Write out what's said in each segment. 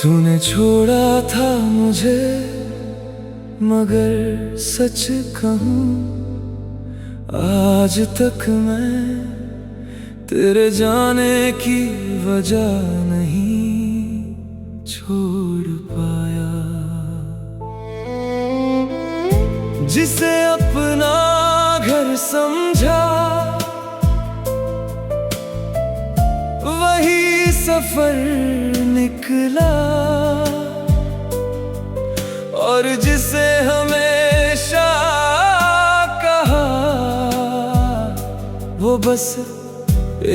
तूने छोड़ा था मुझे, मगर सच कहूं आज तक मैं तेरे जाने की वजह नहीं छोड़ पाया। जिसे अपना घर समझा वही सफर निकला, और जिसे हमेशा कहा वो बस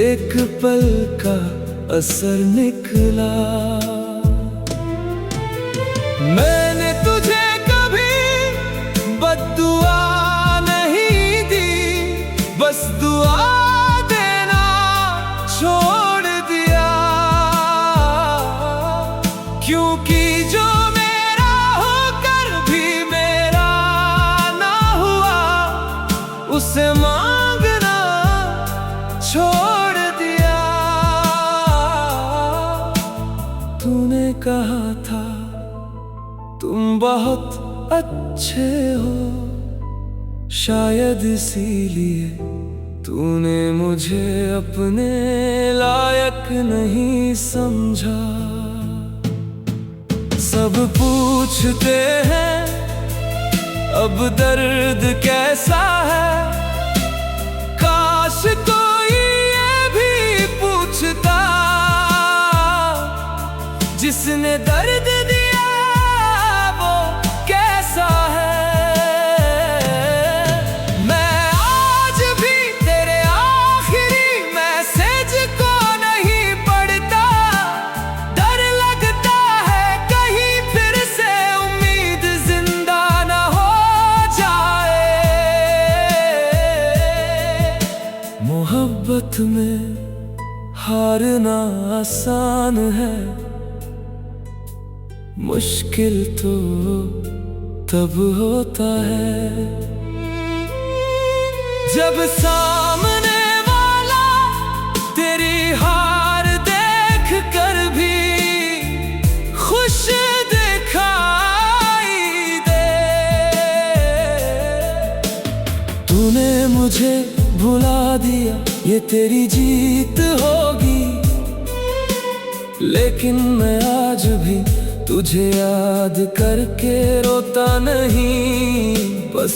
एक पल का असर निकला। मैंने तुझे कभी बद्दुआ नहीं दी, बस दुआ देना छोड़ दिया। क्योंकि जो मेरा होकर भी मेरा ना हुआ, उसे मांगना छोड़ दिया। तूने कहा था तुम बहुत अच्छे हो, शायद इसीलिए तूने मुझे अपने लायक नहीं समझा। सब पूछते हैं अब दर्द कैसा है, काश कोई ये भी पूछता जिसने दर्द दिया वो कैसा है। मैं आज भी तेरे आखिरी मैसेज को नहीं पढ़ता, डर लगता है कहीं फिर से उम्मीद जिंदा न हो जाए। मोहब्बत में हारना आसान है, मुश्किल तो तब होता है जब सामने वाला तेरी हार देख कर भी खुश दिखाई दे। तूने मुझे भुला दिया ये तेरी जीत होगी, लेकिन मैं आज भी तुझे याद करके रोता नहीं, बस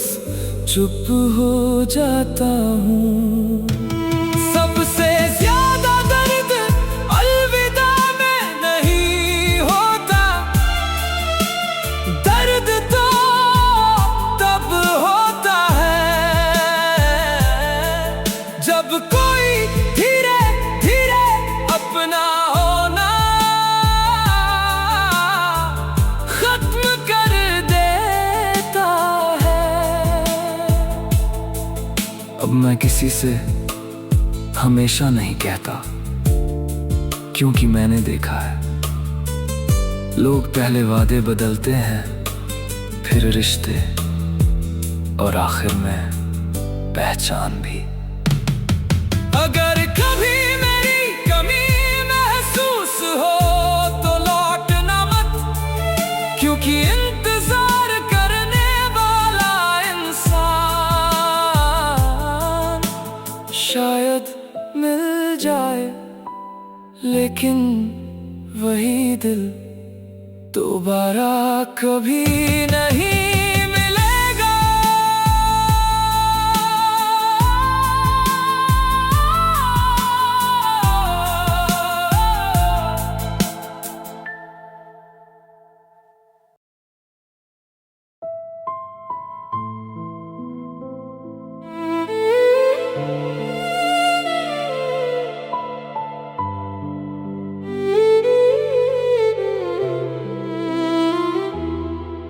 चुप हो जाता हूँ। सबसे ज्यादा दर्द अलविदा में नहीं होता, दर्द तो तब होता है जब कोई धीरे धीरे अपना होना खत्म कर देता है। अब मैं किसी से हमेशा नहीं कहता, क्योंकि मैंने देखा है लोग पहले वादे बदलते हैं, फिर रिश्ते, और आखिर में पहचान भी। अगर कभी मेरी कमी महसूस हो तो लौटना मत, क्योंकि इंतजार करने वाला इंसान शायद मिल जाए, लेकिन वही दिल दोबारा कभी नहीं मिलेगा।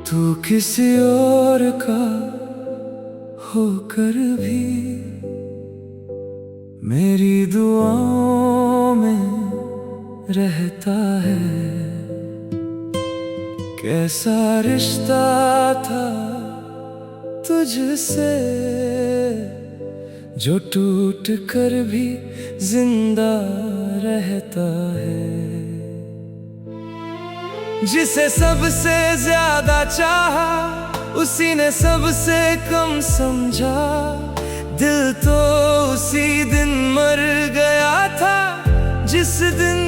तू किसी और का होकर भी मेरी दुआओं में रहता है। कैसा रिश्ता था तुझसे जो टूट कर भी जिंदा रहता है। जिसे सबसे ज्यादा चाहा उसी ने सबसे कम समझा। दिल तो उसी दिन मर गया था जिस दिन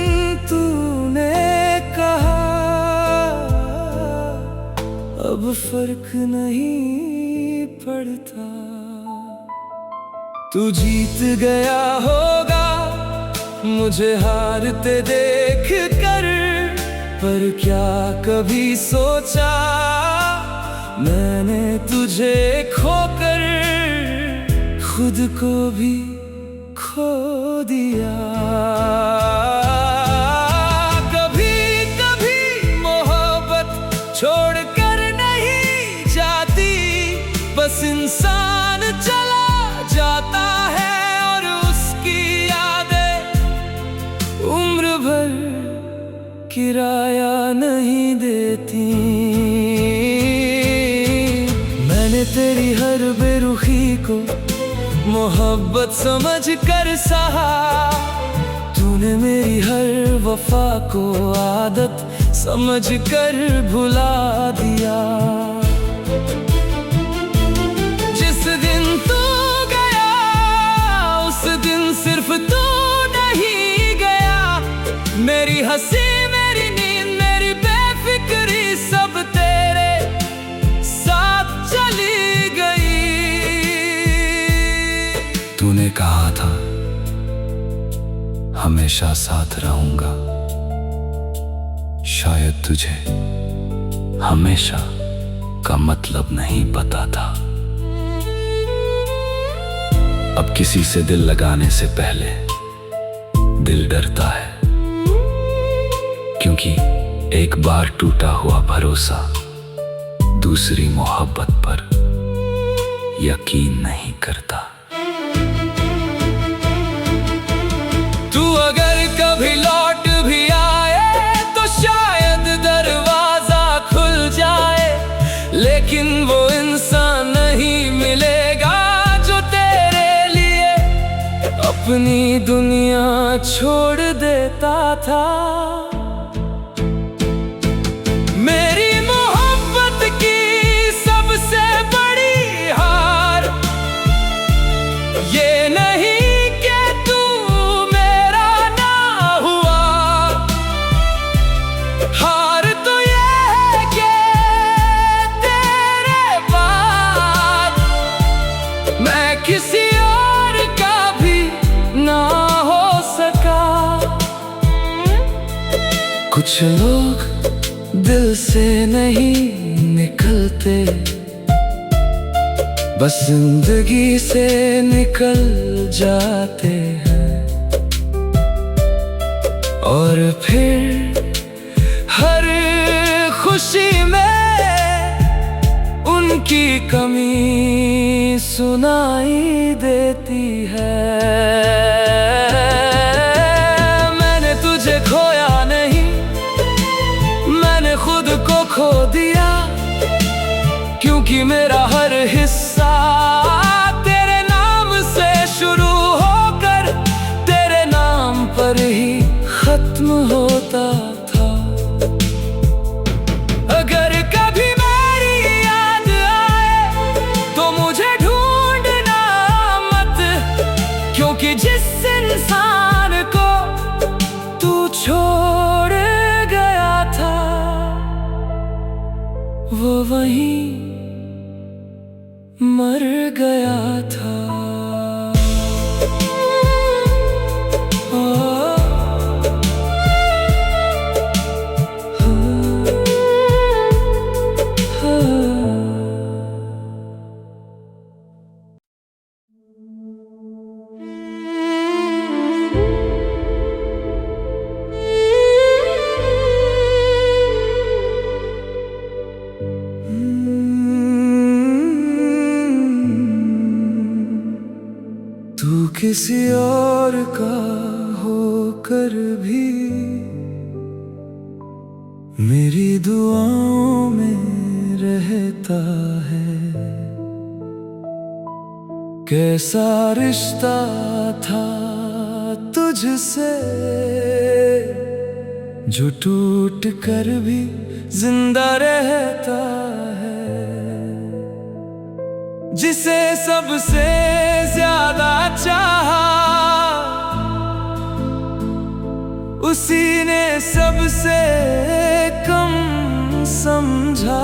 तूने कहा अब फर्क नहीं पड़ता। तू जीत गया होगा मुझे हारते देख कर, पर क्या कभी सोचा मैंने तुझे खोकर खुद को भी खो दिया। कभी कभी मोहब्बत छोड़कर नहीं जाती, बस इंसान चला जाता है और उसकी यादें उम्र भर किराया नहीं देती। मैंने तेरी हर बेरुखी को मोहब्बत समझ कर सहा, तूने मेरी हर वफा को आदत समझ कर भुला दिया। जिस दिन तू गया उस दिन सिर्फ तू नहीं गया, मेरी हंसी मेरी नींद मेरी बेफिक्री सब तेरे साथ चली गई। तूने कहा था हमेशा साथ रहूंगा, शायद तुझे हमेशा का मतलब नहीं पता था। अब किसी से दिल लगाने से पहले दिल डरता है, क्योंकि एक बार टूटा हुआ भरोसा दूसरी मोहब्बत पर यकीन नहीं करता। तू अगर कभी लौट भी आए तो शायद दरवाजा खुल जाए, लेकिन वो इंसान नहीं मिलेगा जो तेरे लिए अपनी दुनिया छोड़ देता था। मेरी मोहब्बत की सबसे बड़ी हार ये नहीं कि तू मेरा ना हुआ, हार तो ये है कि तेरे बाद मैं किसी और का भी ना हो सका। कुछ लोग दिल से नहीं निकलते, बस जिंदगी से निकल जाते हैं, और फिर हर खुशी में उनकी कमी सुनाई देती है। मैंने तुझे खोया नहीं, मैंने खुद को खो दिया, क्योंकि मेरा हर हिस्सा तेरे नाम से शुरू होकर तेरे नाम पर ही खत्म होता था। अगर कभी मेरी याद आए तो मुझे ढूंढना मत, क्योंकि जिस इंसान को तू छोड़ गया था वो वहीं मर गया था। तू किसी और का होकर भी मेरी दुआओं में रहता है। कैसा रिश्ता था तुझसे जो टूट कर भी जिंदा रहता है, जिसे सबसे ज्यादा चाहा उसी ने सबसे कम समझा।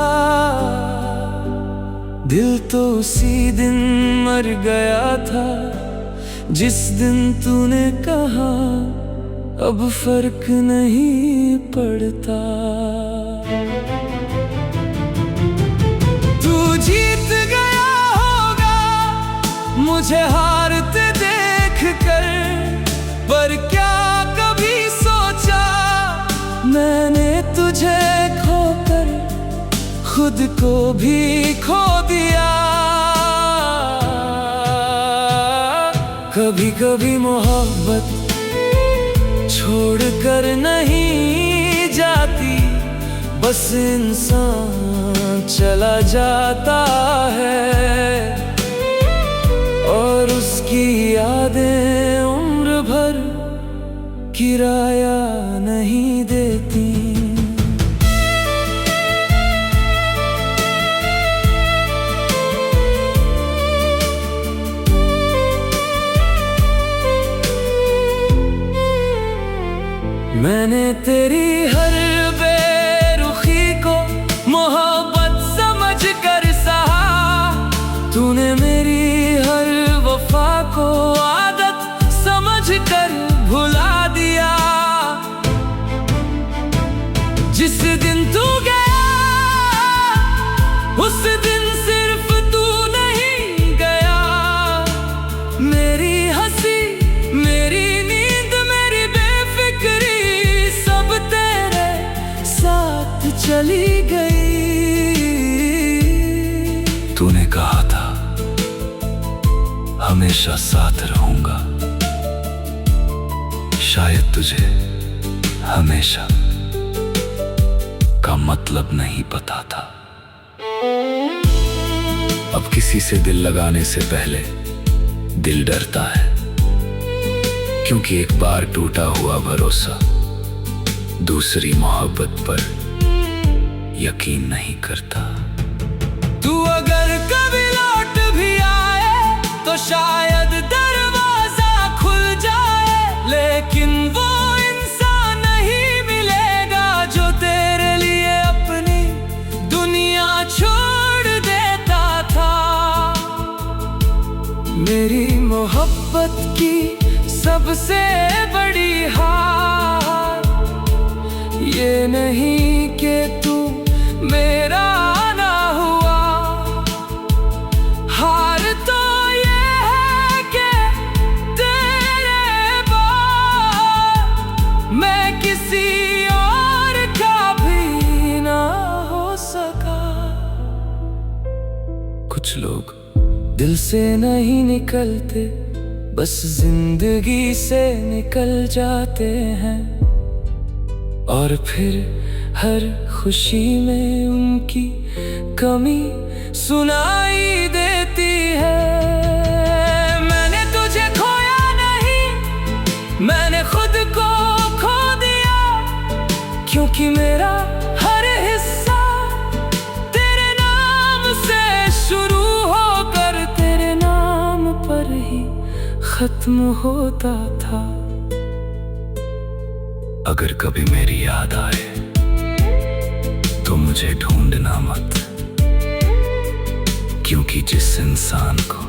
दिल तो उसी दिन मर गया था जिस दिन तूने कहा अब फर्क नहीं पड़ता। तू जीत गया होगा मुझे हारते देख कर, पर क्या कभी सोचा मैंने तुझे खोकर खुद को भी खो दिया। कभी कभी मोहब्बत छोड़ कर नहीं जाती, बस इंसान चला जाता है और उसकी यादें उम्र भर किराया नहीं देती। मैंने तेरी हर बेरुखी को मोहब्बत समझ कर सहा, तूने मेरी हर वफा को आदत समझ कर भुला दिया। जिस दिन तू गया उस दिन सिर्फ तू नहीं गया, मेरी हंसी मेरी नींद मेरी बेफिक्री सब तेरे साथ चली गई। तूने कहा था हमेशा साथ रहूंगा, शायद तुझे हमेशा का मतलब नहीं पता था। अब किसी से दिल लगाने से पहले दिल डरता है, क्योंकि एक बार टूटा हुआ भरोसा दूसरी मोहब्बत पर यकीन नहीं करता। तू अगर कभी लौट भी आए तो शायद दरवाजा खुल जाए, लेकिन वो इंसान नहीं मिलेगा जो तेरे लिए अपनी दुनिया छोड़ देता था। मेरी मोहब्बत की सबसे बड़ी हार ये नहीं कि तू मेरा ना हुआ, हार तो ये है कि तेरे बाद मैं किसी और का भी ना हो सका। कुछ लोग दिल से नहीं निकलते, बस जिंदगी से निकल जाते हैं, और फिर हर खुशी में उनकी कमी सुनाई देती है। मैंने तुझे खोया नहीं, मैंने खुद को खो दिया, क्योंकि मेरा हर हिस्सा तेरे नाम से शुरू होकर तेरे नाम पर ही खत्म होता था। अगर कभी मेरी याद आए तो मुझे ढूंढना मत, क्योंकि जिस इंसान को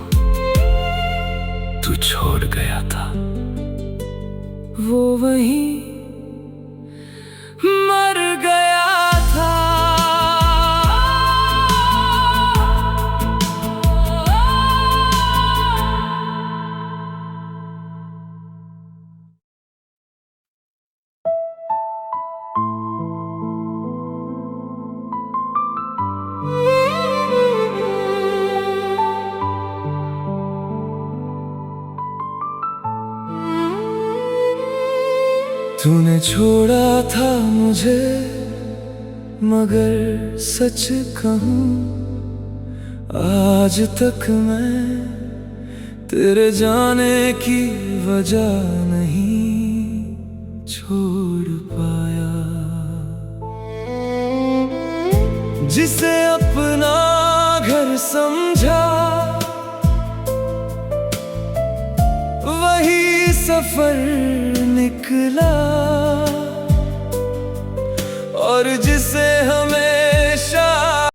तू छोड़ गया था वो वहीं मर गया था। तूने छोड़ा था मुझे, मगर सच कहूं आज तक मैं तेरे जाने की वजह नहीं छोड़ पाया। जिसे अपना घर समझा वही सफर निकला, और जिसे हम